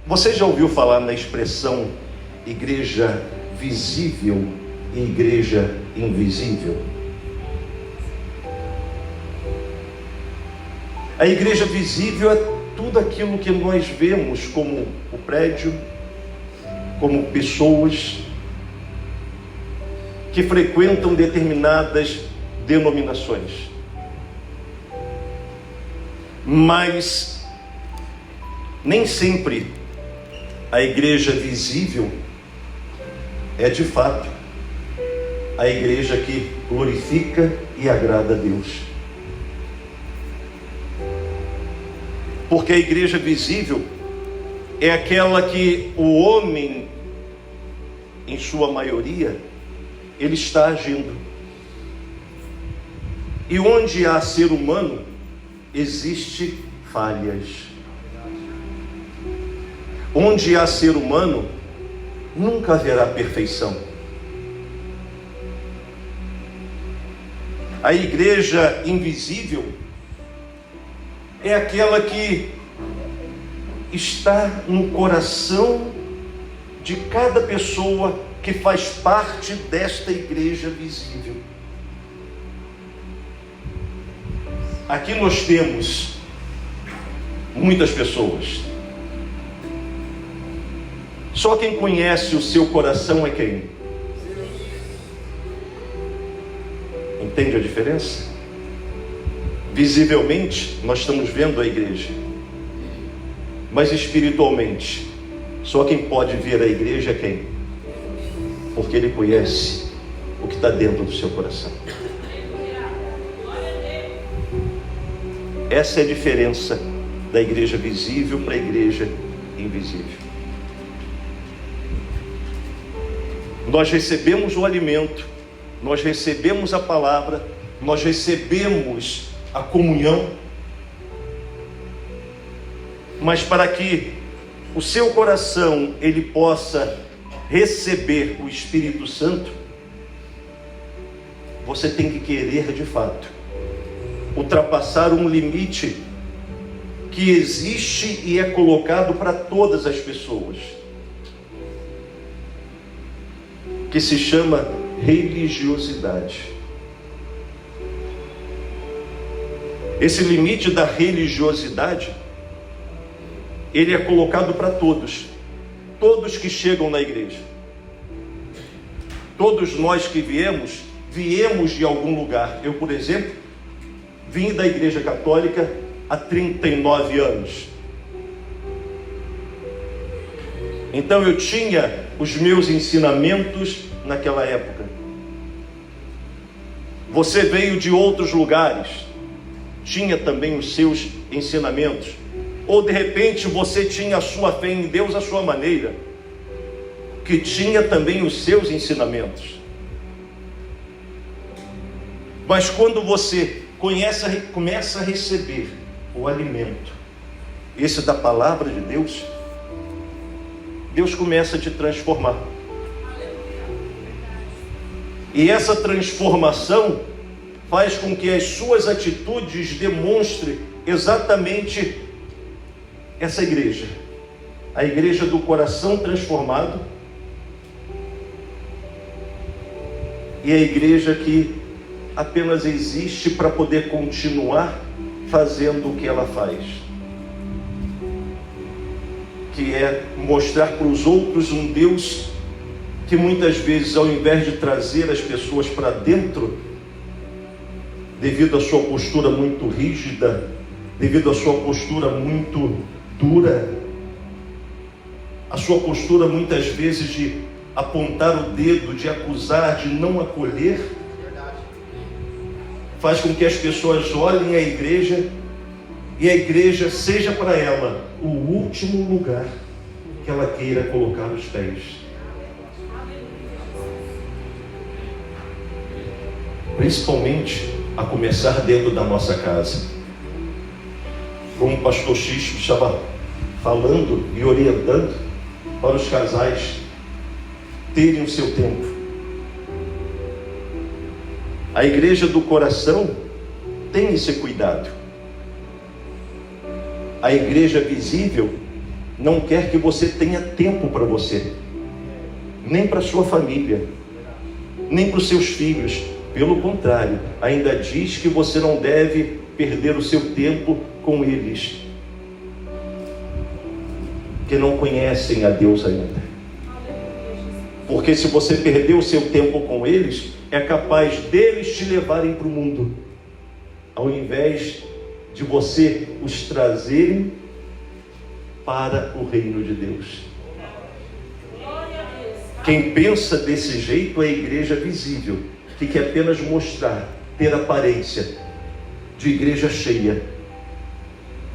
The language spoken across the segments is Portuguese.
Você já ouviu falar na expressão igreja visível e igreja invisível? A igreja visível é tudo aquilo que nós vemos como o prédio, como pessoas que frequentam determinadas denominações. Mas nem sempre a igreja visível é de fato a igreja que glorifica e agrada a Deus. Porque a igreja visível é aquela que o homem, em sua maioria, ele está agindo. E onde há ser humano, existe falhas. Onde há ser humano, nunca haverá perfeição. A igreja invisível é aquela que está no coração de cada pessoa que faz parte desta igreja visível. Aqui nós temos muitas pessoas. Só quem conhece o seu coração é quem? Entende a diferença? Visivelmente, nós estamos vendo a igreja. Mas espiritualmente, só quem pode ver a igreja é quem? Porque ele conhece o que está dentro do seu coração. Essa é a diferença da igreja visível para a igreja invisível. Nós recebemos o alimento, nós recebemos a palavra, nós recebemos a comunhão, mas para que o seu coração ele possa receber o Espírito Santo, você tem que querer de fato ultrapassar um limite que existe e é colocado para todas as pessoas, que se chama religiosidade. Esse limite da religiosidade, ele é colocado para todos que chegam na igreja. Todos nós que viemos de algum lugar. Eu, por exemplo, vim da igreja católica há 39 anos. Então eu tinha os meus ensinamentos naquela época. Você veio de outros lugares, tinha também os seus ensinamentos. Ou de repente você tinha a sua fé em Deus à sua maneira, que tinha também os seus ensinamentos. Mas quando você começa a receber o alimento, esse da palavra de Deus, Deus começa a te transformar. E essa transformação faz com que as suas atitudes demonstrem exatamente essa igreja. A igreja do coração transformado e a igreja que apenas existe para poder continuar fazendo o que ela faz, que é mostrar para os outros um Deus que muitas vezes, ao invés de trazer as pessoas para dentro, devido à sua postura muito rígida, devido à sua postura muito dura, a sua postura muitas vezes de apontar o dedo, de acusar, de não acolher, faz com que as pessoas olhem a igreja e a igreja seja para ela o último lugar que ela queira colocar os pés. Principalmente a começar dentro da nossa casa. Como o pastor Xixo estava falando e orientando para os casais terem o seu tempo. A igreja do coração tem esse cuidado. A igreja visível não quer que você tenha tempo para você, nem para sua família, nem para os seus filhos. Pelo contrário, ainda diz que você não deve perder o seu tempo com eles, que não conhecem a Deus ainda. Porque se você perder o seu tempo com eles, é capaz deles te levarem para o mundo, ao invés de você os trazerem para o reino de Deus. Quem pensa desse jeito é a igreja visível, que quer apenas mostrar, ter aparência de igreja cheia,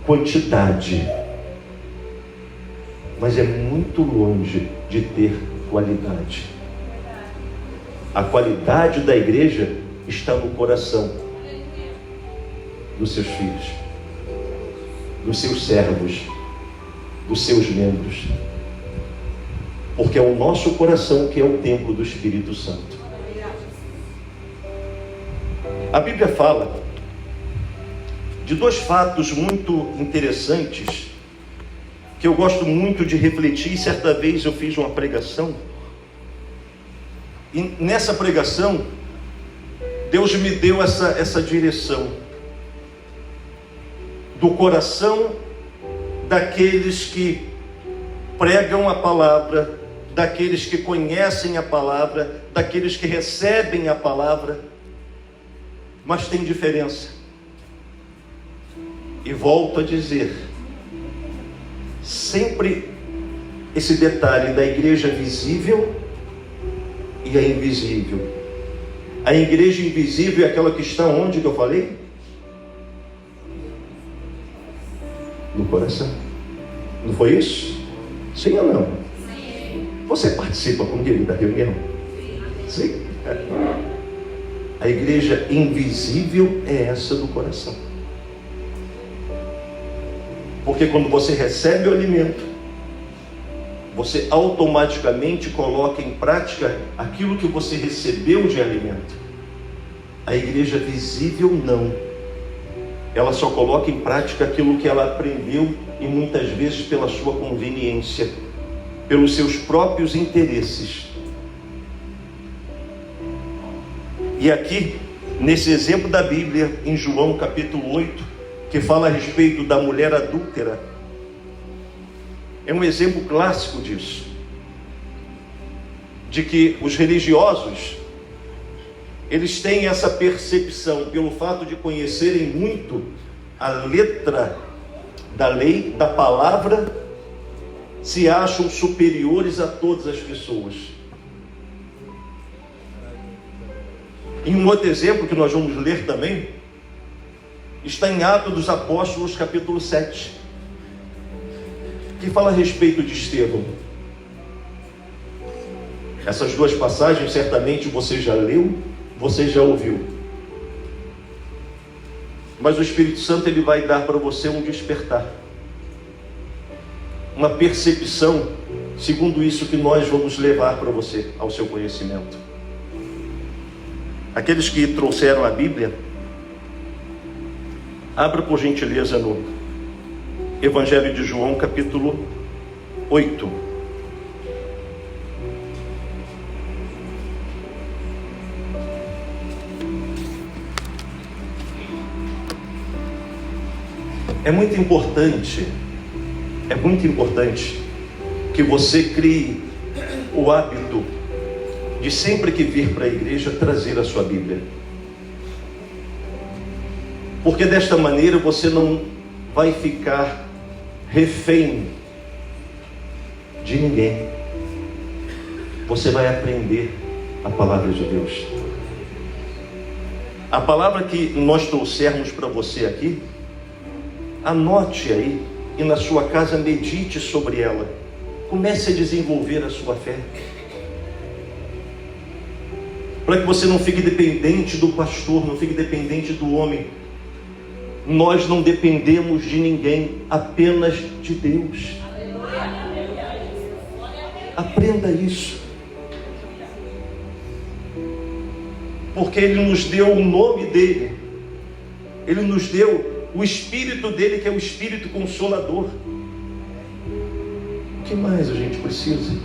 quantidade, mas é muito longe de ter qualidade. A qualidade da igreja está no coração dos seus filhos, dos seus servos, dos seus membros, porque é o nosso coração que é o templo do Espírito Santo. A Bíblia fala de dois fatos muito interessantes que eu gosto muito de refletir. Certa vez eu fiz uma pregação, e nessa pregação Deus me deu essa direção do coração daqueles que pregam a palavra, daqueles que conhecem a palavra, daqueles que recebem a palavra, mas tem diferença. E volto a dizer, sempre esse detalhe da igreja visível e a invisível. A igreja invisível é aquela que está onde que eu falei? No coração. Não foi isso? Sim ou não? Sim. Você participa comigo da reunião? Sim. A igreja invisível é essa do coração. Porque quando você recebe o alimento, você automaticamente coloca em prática aquilo que você recebeu de alimento. A igreja visível não. Ela só coloca em prática aquilo que ela aprendeu, e muitas vezes pela sua conveniência, pelos seus próprios interesses. E aqui, nesse exemplo da Bíblia, em João capítulo 8, que fala a respeito da mulher adúltera, é um exemplo clássico disso, de que os religiosos, eles têm essa percepção, pelo fato de conhecerem muito a letra da lei, da palavra, se acham superiores a todas as pessoas. Em um outro exemplo que nós vamos ler também, está em Atos dos Apóstolos capítulo 7, que fala a respeito de Estevão. Essas duas passagens certamente você já leu, você já ouviu, mas o Espírito Santo ele vai dar para você um despertar, uma percepção, segundo isso que nós vamos levar para você ao seu conhecimento. Aqueles que trouxeram a Bíblia, abra por gentileza no Evangelho de João capítulo 8. É muito importante que você crie o hábito de sempre que vir para a igreja trazer a sua Bíblia. Porque desta maneira você não vai ficar refém de ninguém. Você vai aprender a palavra de Deus. A palavra que nós trouxermos para você aqui, anote aí e na sua casa medite sobre ela. Comece a desenvolver a sua fé, para que você não fique dependente do pastor, não fique dependente do homem. Nós não dependemos de ninguém, apenas de Deus. Aprenda isso, porque Ele nos deu o nome dEle, Ele nos deu o Espírito dEle, que é o Espírito Consolador. que mais a gente precisa?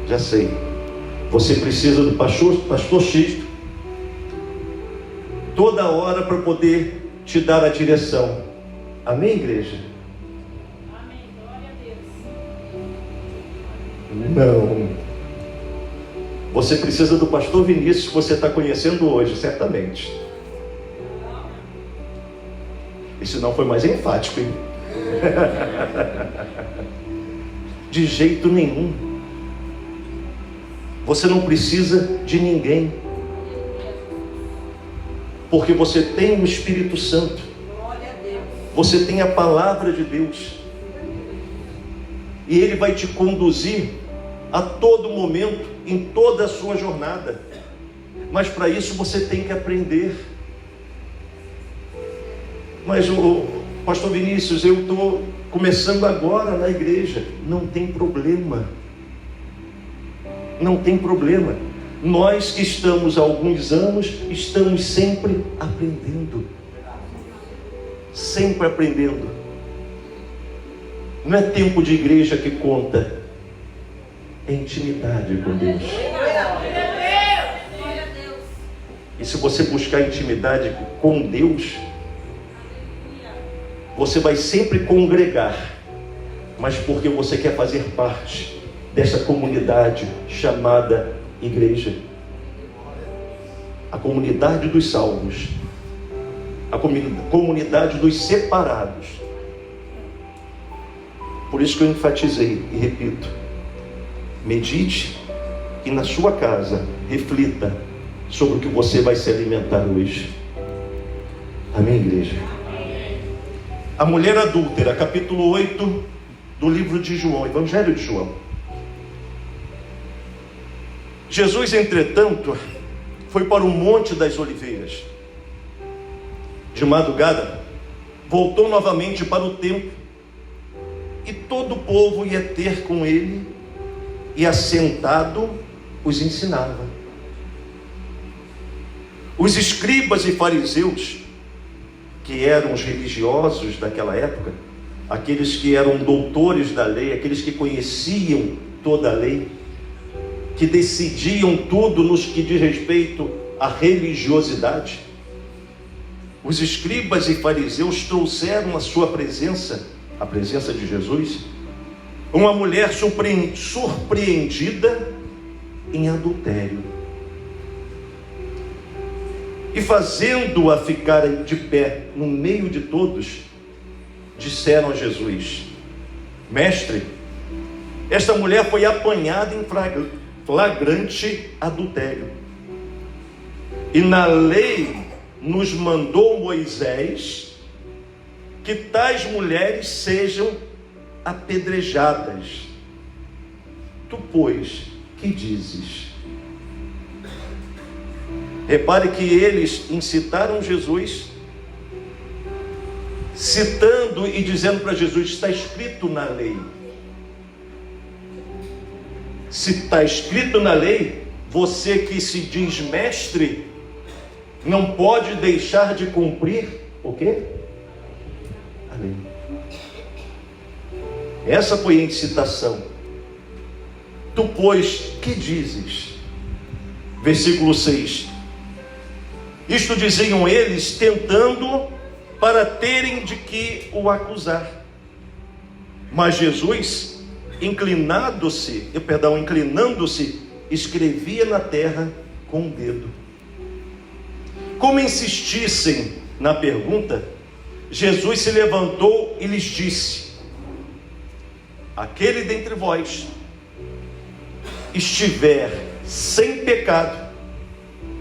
Já sei. Você precisa do pastor Xisto toda hora para poder te dar a direção. Amém, igreja? Amém. Glória a Deus. Não. Você precisa do pastor Vinícius, que você está conhecendo hoje, certamente. Isso não foi mais enfático, hein? De jeito nenhum. Você não precisa de ninguém, porque você tem o Espírito Santo. Você tem a palavra de Deus, e Ele vai te conduzir a todo momento, em toda a sua jornada. Mas para isso você tem que aprender. Mas o pastor Vinícius, eu estou começando agora na igreja. Não tem problema. Não tem problema. Nós que estamos há alguns anos, estamos sempre aprendendo. Sempre aprendendo. Não é tempo de igreja que conta, é intimidade com Deus. E se você buscar intimidade com Deus, você vai sempre congregar, mas porque você quer fazer parte dessa comunidade chamada igreja. A comunidade dos salvos, a comunidade dos separados. Por isso que eu enfatizei e repito: medite e na sua casa reflita sobre o que você vai se alimentar hoje. Amém, igreja? Amém. A mulher adúltera, capítulo 8 do livro de João, Evangelho de João. Jesus, entretanto, foi para o Monte das Oliveiras. De madrugada, voltou novamente para o templo, e todo o povo ia ter com ele, e assentado os ensinava. Os escribas e fariseus, que eram os religiosos daquela época, aqueles que eram doutores da lei, aqueles que conheciam toda a lei, que decidiam tudo nos que diz respeito à religiosidade, os escribas e fariseus trouxeram à sua presença, a presença de Jesus, uma mulher surpreendida em adultério. E fazendo-a ficar de pé no meio de todos, disseram a Jesus: Mestre, esta mulher foi apanhada em flagrante adultério. E na lei nos mandou Moisés que tais mulheres sejam apedrejadas. Tu, pois, que dizes? Repare que eles incitaram Jesus, citando e dizendo para Jesus: está escrito na lei. Se está escrito na lei, você que se diz mestre, não pode deixar de cumprir o quê? A lei. Essa foi a incitação. Tu, pois, que dizes? Versículo 6. Isto diziam eles, tentando para terem de que o acusar. Mas Jesus, inclinando-se, escrevia na terra com o dedo. Como insistissem na pergunta, Jesus se levantou e lhes disse: aquele dentre vós estiver sem pecado,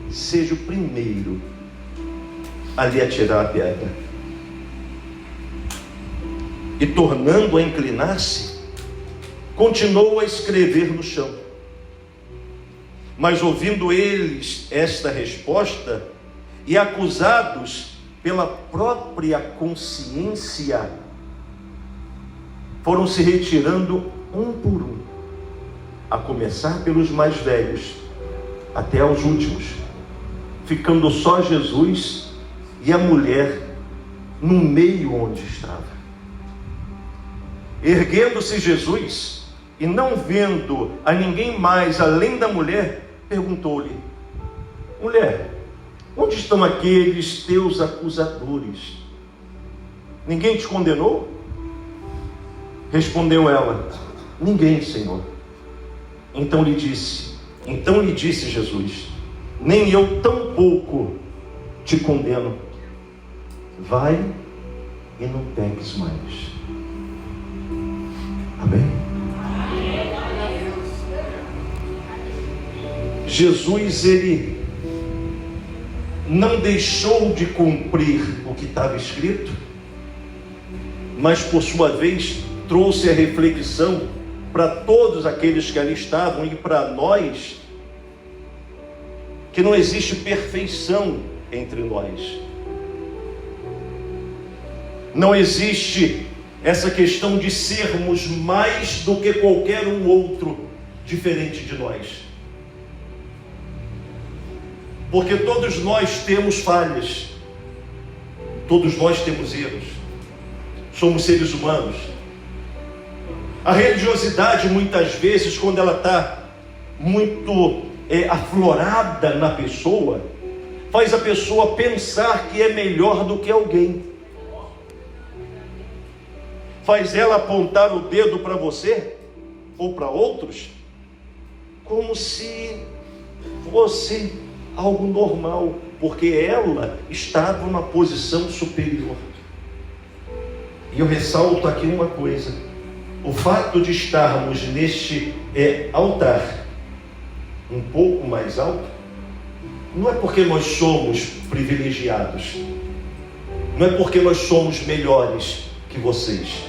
seja o primeiro a lhe atirar a pedra. E tornando a inclinar-se, continuou a escrever no chão. Mas ouvindo eles esta resposta, e acusados pela própria consciência, foram se retirando um por um, a começar pelos mais velhos, até aos últimos, ficando só Jesus e a mulher no meio onde estava. Erguendo-se Jesus, e não vendo a ninguém mais além da mulher, perguntou-lhe: mulher, onde estão aqueles teus acusadores? Ninguém te condenou? Respondeu ela: ninguém, Senhor. Então lhe disse Jesus: nem eu tampouco te condeno. Vai e não peques mais. Amém? Jesus, ele não deixou de cumprir o que estava escrito, mas por sua vez trouxe a reflexão para todos aqueles que ali estavam e para nós, que não existe perfeição entre nós. Não existe essa questão de sermos mais do que qualquer um outro diferente de nós. Porque todos nós temos falhas, todos nós temos erros, somos seres humanos. A religiosidade, muitas vezes, quando ela está muito aflorada na pessoa, faz a pessoa pensar que é melhor do que alguém, faz ela apontar o dedo para você ou para outros como se fosse algo normal, porque ela estava numa posição superior. E eu ressalto aqui uma coisa: o fato de estarmos neste altar um pouco mais alto, não é porque nós somos privilegiados, não é porque nós somos melhores que vocês.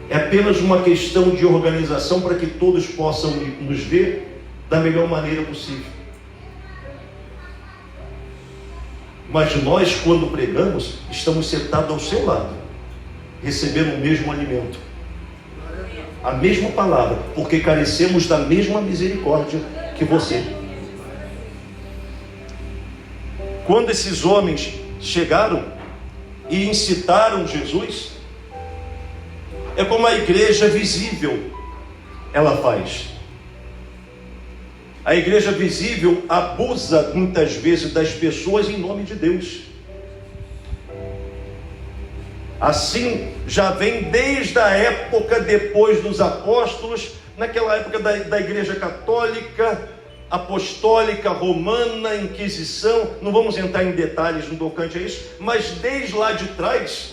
É apenas uma questão de organização para que todos possam nos ver da melhor maneira possível. Mas nós, quando pregamos, estamos sentados ao seu lado, recebendo o mesmo alimento, a mesma palavra, porque carecemos da mesma misericórdia que você. Quando esses homens chegaram e incitaram Jesus, é como a igreja visível ela faz. A igreja visível abusa muitas vezes das pessoas em nome de Deus. Assim já vem desde a época depois dos apóstolos, naquela época da igreja católica, apostólica, romana, Inquisição. Não vamos entrar em detalhes no tocante a isso, mas desde lá de trás,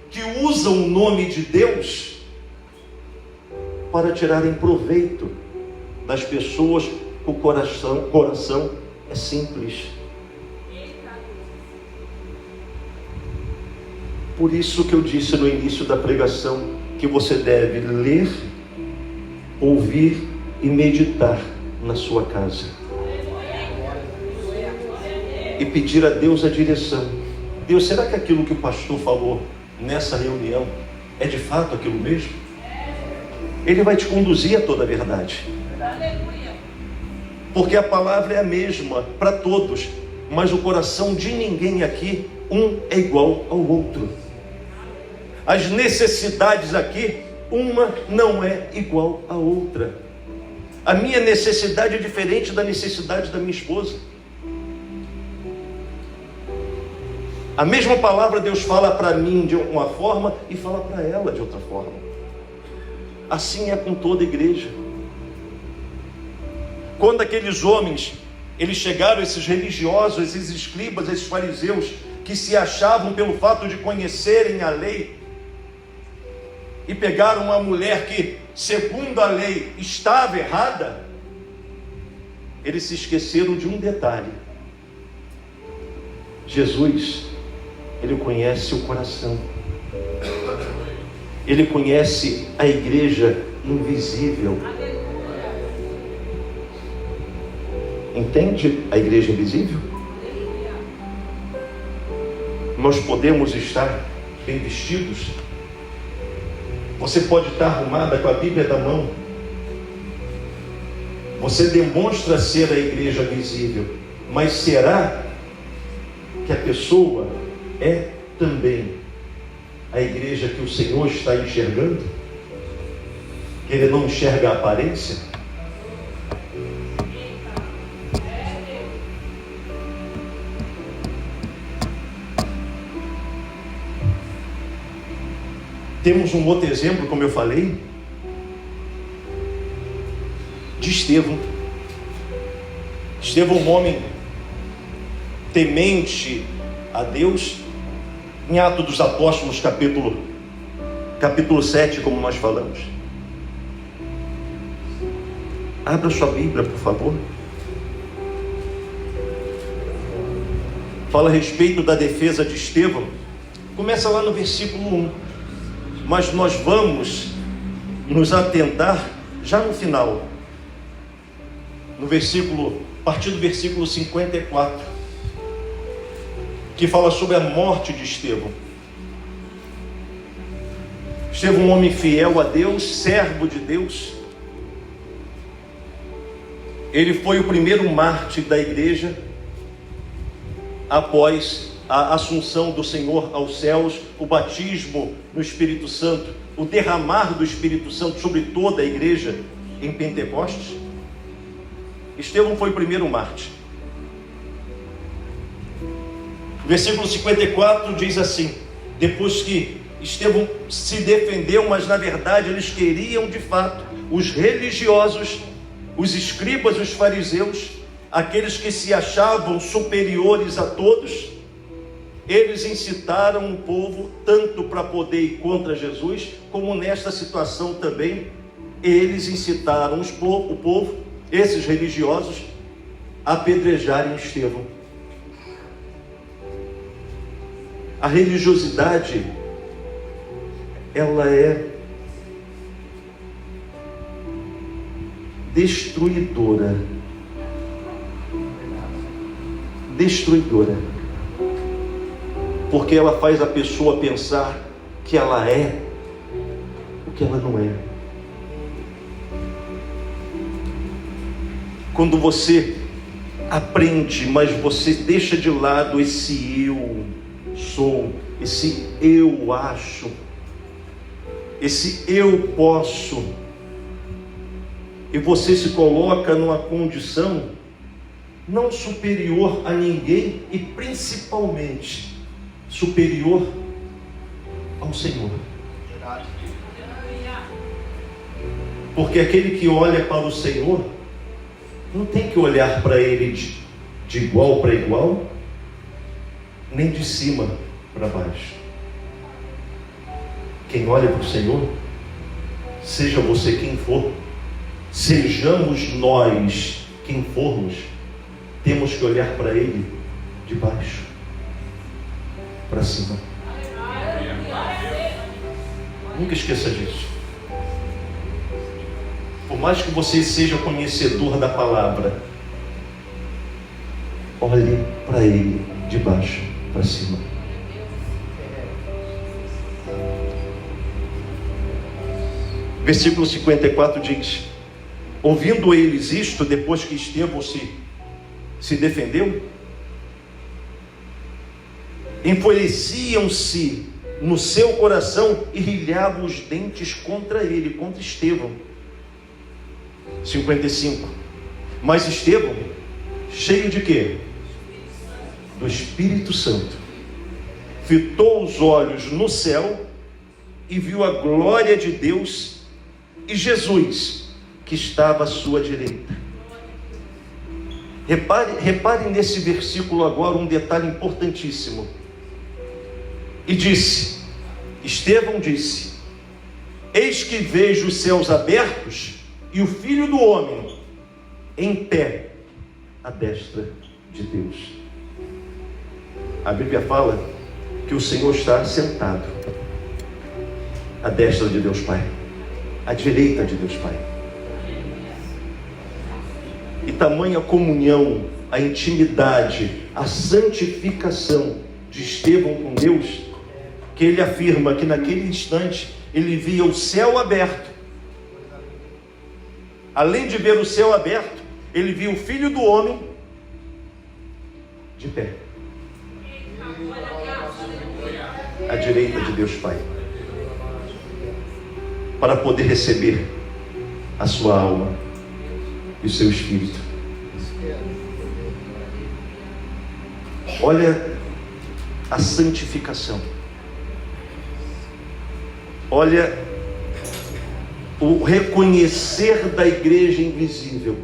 que usam o nome de Deus para tirarem proveito das pessoas que o coração é simples. Por isso que eu disse no início da pregação que você deve ler, ouvir e meditar na sua casa e pedir a Deus a direção. Deus, será que aquilo que o pastor falou nessa reunião é de fato aquilo mesmo? Ele vai te conduzir a toda a verdade, porque a palavra é a mesma para todos, mas o coração de ninguém aqui, um é igual ao outro. As necessidades aqui, uma não é igual à outra. A minha necessidade é diferente da necessidade da minha esposa. A mesma palavra Deus fala para mim de uma forma e fala para ela de outra forma. Assim é com toda a igreja. Quando aqueles homens, eles chegaram, esses religiosos, esses escribas, esses fariseus, que se achavam pelo fato de conhecerem a lei, e pegaram uma mulher que, segundo a lei, estava errada, eles se esqueceram de um detalhe. Jesus, Ele conhece o coração. Ele conhece a igreja invisível. Entende a igreja invisível? Nós podemos estar bem vestidos. Você pode estar arrumada com a Bíblia na mão. Você demonstra ser a igreja visível. Mas será que a pessoa é também a igreja que o Senhor está enxergando? Que Ele não enxerga a aparência? Temos um outro exemplo, como eu falei, de Estevão. Estevão, um homem temente a Deus. Em Atos dos Apóstolos, capítulo 7, como nós falamos. Abra sua Bíblia, por favor. Fala a respeito da defesa de Estevão. Começa lá no versículo 1. Mas nós vamos nos atentar já no final. A partir do versículo 54. Que fala sobre a morte de Estevão. Estevão, um homem fiel a Deus, servo de Deus. Ele foi o primeiro mártir da igreja após a assunção do Senhor aos céus, o batismo no Espírito Santo, o derramar do Espírito Santo sobre toda a igreja em Pentecostes. Estevão foi o primeiro mártir. O versículo 54 diz assim: depois que Estevão se defendeu, mas na verdade eles queriam de fato, os religiosos, os escribas, os fariseus, aqueles que se achavam superiores a todos, eles incitaram o povo tanto para poder ir contra Jesus, como nesta situação também, eles incitaram o povo, esses religiosos, a apedrejarem Estevão. A religiosidade, ela é destruidora. Porque ela faz a pessoa pensar que ela é o que ela não é. Quando você aprende, mas você deixa de lado esse eu sou, esse eu acho, esse eu posso, e você se coloca numa condição não superior a ninguém e principalmente superior ao Senhor. Porque aquele que olha para o Senhor não tem que olhar para Ele de igual para igual, nem de cima para baixo. Quem olha para o Senhor, seja você quem for, sejamos nós quem formos, temos que olhar para Ele de baixo para cima. Nunca esqueça disso. Por mais que você seja conhecedor da palavra, olhe para Ele de baixo para cima. Versículo 54 diz: ouvindo eles isto, depois que Estevão se defendeu, enfureciam-se no seu coração e rilhavam os dentes contra ele, contra Estevão. 55. Mas Estevão, cheio de quê? Do Espírito Santo, fitou os olhos no céu e viu a glória de Deus e Jesus, que estava à sua direita. Reparem nesse versículo agora um detalhe importantíssimo. E disse, Estevão disse: eis que vejo os céus abertos e o Filho do Homem em pé à destra de Deus. A Bíblia fala que o Senhor está sentado à destra de Deus Pai, à direita de Deus Pai. E tamanha comunhão, a intimidade, a santificação de Estevão com Deus, que ele afirma que naquele instante ele via o céu aberto. Além de ver o céu aberto, ele viu o Filho do Homem de pé. à direita de Deus Pai, para poder receber a sua alma e o seu espírito. Olha a santificação. Olha o reconhecer da igreja invisível.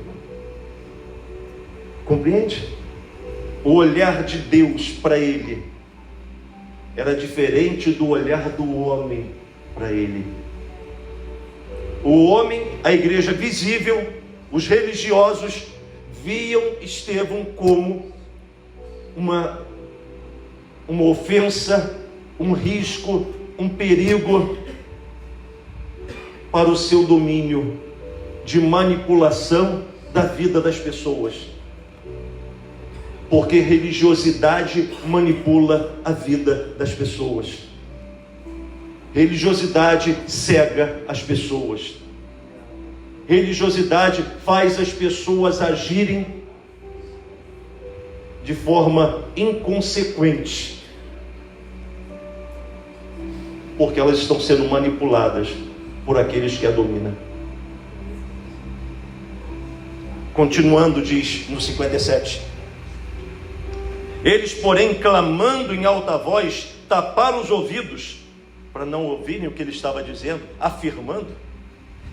Compreende? O olhar de Deus para ele era diferente do olhar do homem para ele. O homem, a igreja visível, os religiosos viam Estevão como uma ofensa, um risco, um perigo para o seu domínio de manipulação da vida das pessoas. Porque religiosidade manipula a vida das pessoas. Religiosidade cega as pessoas. Religiosidade faz as pessoas agirem de forma inconsequente, porque elas estão sendo manipuladas por aqueles que a dominam. Continuando, diz no 57: eles, porém, clamando em alta voz, taparam os ouvidos para não ouvirem o que ele estava dizendo, afirmando,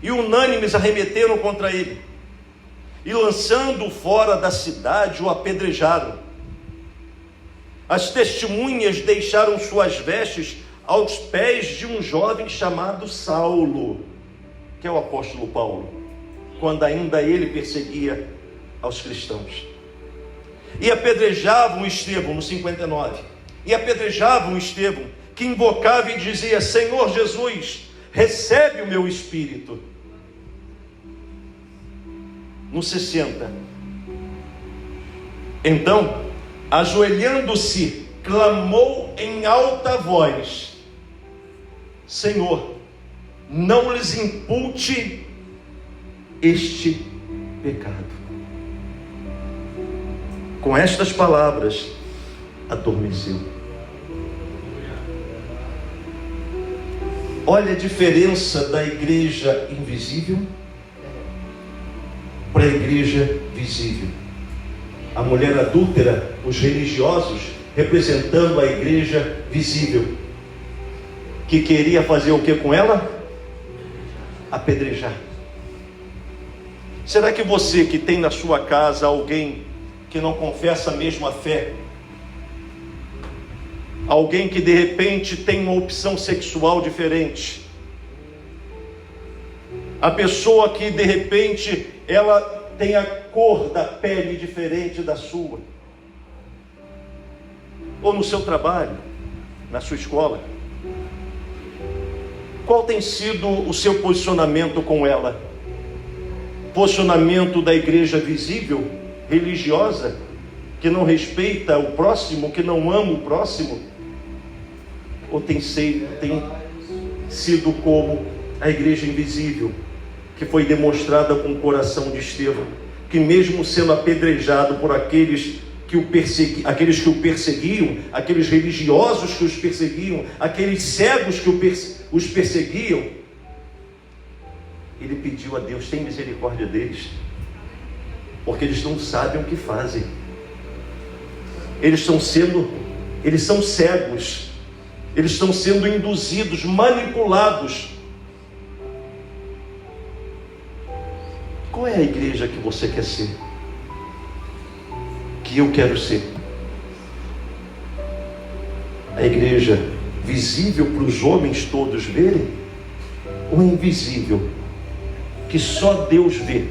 e unânimes arremeteram contra ele, e lançando-o fora da cidade, o apedrejaram. As testemunhas deixaram suas vestes aos pés de um jovem chamado Saulo, que é o apóstolo Paulo, quando ainda ele perseguia aos cristãos. E apedrejavam Estevão, no 59, e apedrejavam Estevão, que invocava e dizia: Senhor Jesus, recebe o meu espírito. No 60, então, ajoelhando-se, clamou em alta voz: Senhor, não lhes impute este pecado. Com estas palavras, adormeceu. Olha a diferença da igreja invisível para a igreja visível. A mulher adúltera, os religiosos, representando a igreja visível, que queria fazer o que com ela? Apedrejar. Será que você que tem na sua casa alguém que não confessa a mesma fé, alguém que de repente tem uma opção sexual diferente, a pessoa que de repente ela tem a cor da pele diferente da sua, ou no seu trabalho, na sua escola, qual tem sido o seu posicionamento com ela? Posicionamento da igreja visível, religiosa, que não respeita o próximo, que não ama o próximo? Ou tem sido como a igreja invisível, que foi demonstrada com o coração de Estevão, que mesmo sendo apedrejado por aqueles que o perseguiam, aqueles religiosos que os perseguiam, aqueles cegos que os perseguiam, ele pediu a Deus: tem misericórdia deles, porque eles não sabem o que fazem. Eles são cegos, eles estão sendo induzidos, manipulados. Qual é a igreja que você quer ser? Que eu quero ser? A igreja visível para os homens todos verem, ou invisível, que só Deus vê,